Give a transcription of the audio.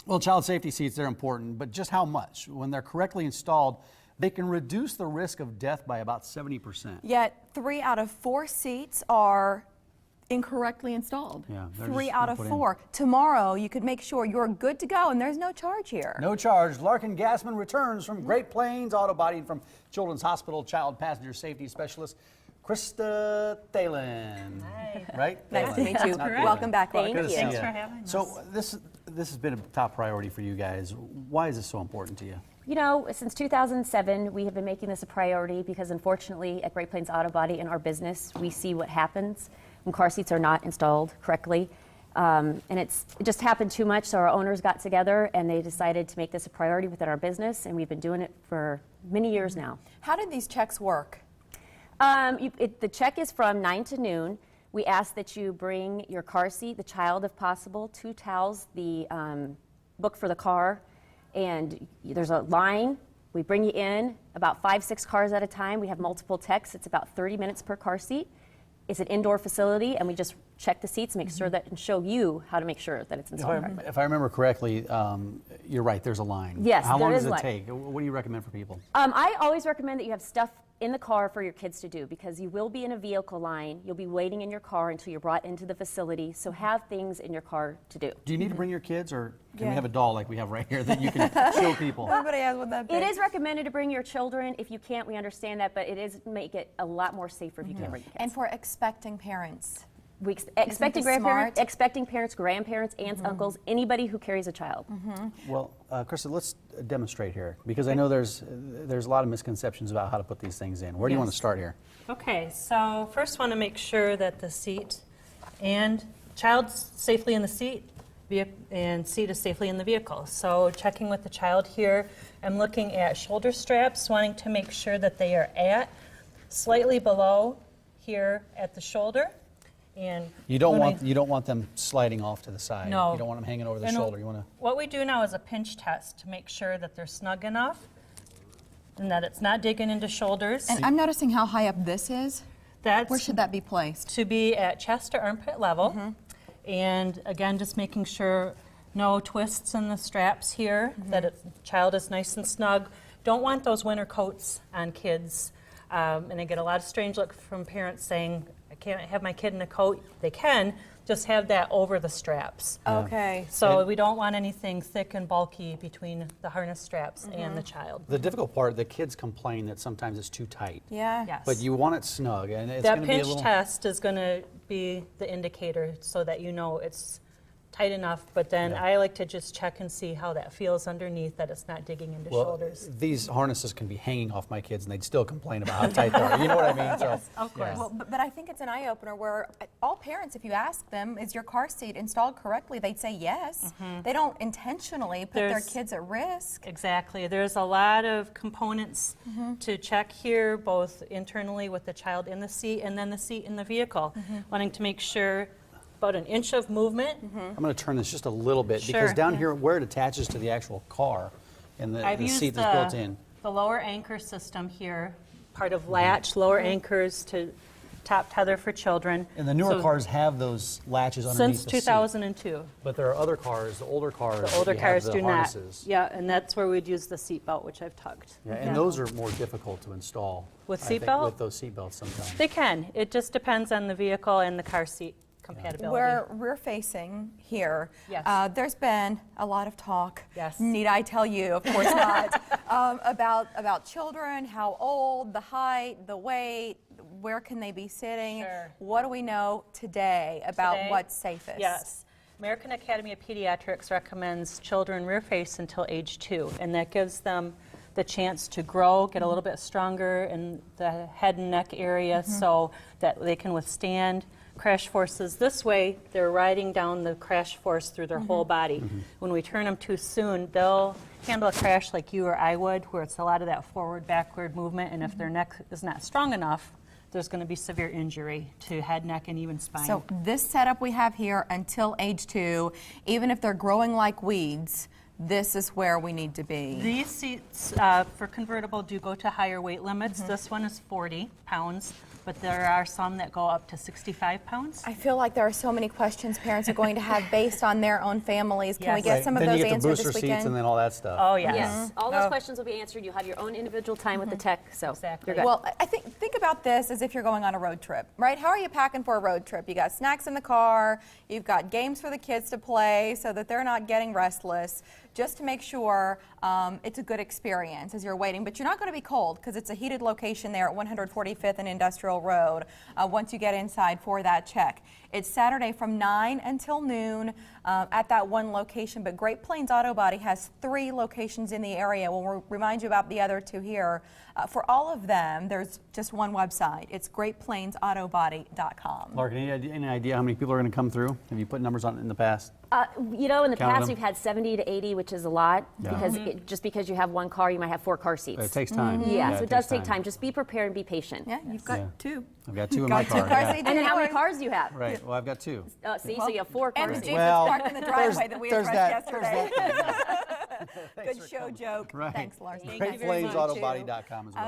Well, child safety seats, they're important, but just how much? When they're correctly installed, they can reduce the risk of death by about 70%. Yet 3 out of 4 seats are incorrectly installed. Yeah, 3 out of 4. Tomorrow, you could make sure you're good to go, and there's no charge here. No charge. Larkin Gassman returns from Great Plains Auto Body and from Children's Hospital Child Passenger Safety Specialist Christa Thelen. Hi. Right? Nice to meet you. correct. Welcome back, Thank Larkin. you. Thanks for having us. So this has been a top priority for you guys. Why is this so important to you? You know, since 2007, we have been making this a priority because unfortunately at Great Plains Auto Body in our business, we see what happens when car seats are not installed correctly. And it just happened too much, so our owners got together and they decided to make this a priority within our business, and we've been doing it for many years now. How did these checks work? The check is from 9 to noon. We ask that you bring your car seat, the child if possible, 2 towels, the book for the car, and there's a line. We bring you in about 5-6 cars at a time. We have multiple techs. It's about 30 minutes per car seat. It's an indoor facility, and we just check the seats, make sure that, and show you how to make sure that it's installed correctly. If I remember correctly, you're right, there's a line. Yes, How long there does is it line. take? What do you recommend for people? I always recommend that you have stuff in the car for your kids to do because you will be in a vehicle line. You'll be waiting in your car until you're brought into the facility, so have things in your car to do. Do you need to bring your kids, or can Yeah. we have a doll like we have right here that you can show people? Everybody has what that It is recommended to bring your children. If you can't, we understand that, but it is make it a lot more safer if you can't bring your kids. And for expecting parents. Expecting this grandparents, smart? expecting parents, grandparents, aunts, uncles, anybody who carries a child. Well, Christa, let's demonstrate here because I know there's a lot of misconceptions about how to put these things in. Where do you want to start here? Okay, so first want to make sure that the seat and child's safely in the seat and seat is safely in the vehicle. So checking with the child here, I'm looking at shoulder straps, wanting to make sure that they are at slightly below here at the shoulder. And You don't want them sliding off to the side. No. You don't want them hanging over the And shoulder. You want to. what we do now is a pinch test to make sure that they're snug enough and that it's not digging into shoulders. And I'm noticing how high up this is. That's Where should that be placed? to be at chest or armpit level. And again, just making sure no twists in the straps here, that the child is nice and snug. Don't want those winter coats on kids. And I get a lot of strange look from parents saying, I can't have my kid in a coat. They can, just have that over the straps. Okay. So we don't want anything thick and bulky between the harness straps and the child. The difficult part, the kids complain that sometimes it's too tight. Yeah. Yes. But you want it snug, and it's That going to be a pinch little. test is going to be the indicator so that you know it's tight enough, but then I like to just check and see how that feels underneath, that it's not digging into shoulders. These harnesses can be hanging off my kids, and they'd still complain about how tight they are. You know what I mean? So, Of course. Well, but I think it's an eye-opener where all parents, if you ask them, is your car seat installed correctly, they'd say yes. They don't intentionally put their There's- kids at risk. Exactly. There's a lot of components to check here, both internally with the child in the seat and then the seat in the vehicle. Wanting to make sure about an inch of movement. I'm going to turn this just a little bit Sure. because down here, where it attaches to the actual car, and I've the used seat that's built in. the lower anchor system here, part of latch, lower anchors to top tether for children. And the newer So cars have those latches underneath since the seat. 2002. But there are other cars, the older cars, The older you have cars the do harnesses. not. Yeah, and that's where we'd use the seat belt, which I've tucked. Yeah, and those are more difficult to install. With I think, seat belt? With those seat belts sometimes. They can. It just depends on the vehicle and the car seat compatibility. Where we're facing here, Yes. there's been a lot of talk. Yes. Need I tell you? Of course not. About children, how old, the height, the weight, where can they be sitting? Sure. What do we know today about Today? what's safest? Yes. American Academy of Pediatrics recommends children rear face until age 2, and that gives them the chance to grow, get a little bit stronger in the head and neck area so that they can withstand crash forces. This way, they're riding down the crash force through their whole body. When we turn them too soon, they'll handle a crash like you or I would, where it's a lot of that forward, backward movement, and if their neck is not strong enough, there's going to be severe injury to head, neck, and even spine. So this setup we have here until age 2, even if they're growing like weeds, this is where we need to be. These seats for convertible do go to higher weight limits. This one is 40 pounds, but there are some that go up to 65 pounds. I feel like there are so many questions parents are going to have based on their own families. Can we Yes. get some of Then those you get the answered booster this seats weekend? and then all that stuff. Oh, yes. Yes, all those Oh. questions will be answered. You have your own individual time with the tech, so Exactly. you're good. Well, I think about this as if you're going on a road trip, right? How are you packing for a road trip? You got snacks in the car, you've got games for the kids to play so that they're not getting restless, just to make sure it's a good experience as you're waiting. But you're not going to be cold because it's a heated location there at 145th and Industrial Road once you get inside for that check. It's Saturday from 9 until noon at that one location, but Great Plains Auto Body has 3 locations in the area. We'll remind you about the other 2 here. For all of them, there's just one website. It's greatplainsautobody.com. Larkin, any idea how many people are going to come through? Have you put numbers on it in the past? You know, in the Count past, them. we've had 70 to 80, which is a lot, Yeah. because just because you have one car, you might have 4 car seats. It takes time. Yeah, so it does takes take time. Just be prepared and be patient. Yeah, you've got Yeah. 2. I've got 2 in my Got 2 car. car yeah. seats. And then how many yours. cars do you have? Right. Well, I've got 2. See, so you have 4 car And the seats. Jeep Well, is parked in the driveway that we there's addressed that. yesterday. Thanks Good for show coming. joke. Right. Thanks, Larson. Thank you very much. GreatPlainsAutobody.com is where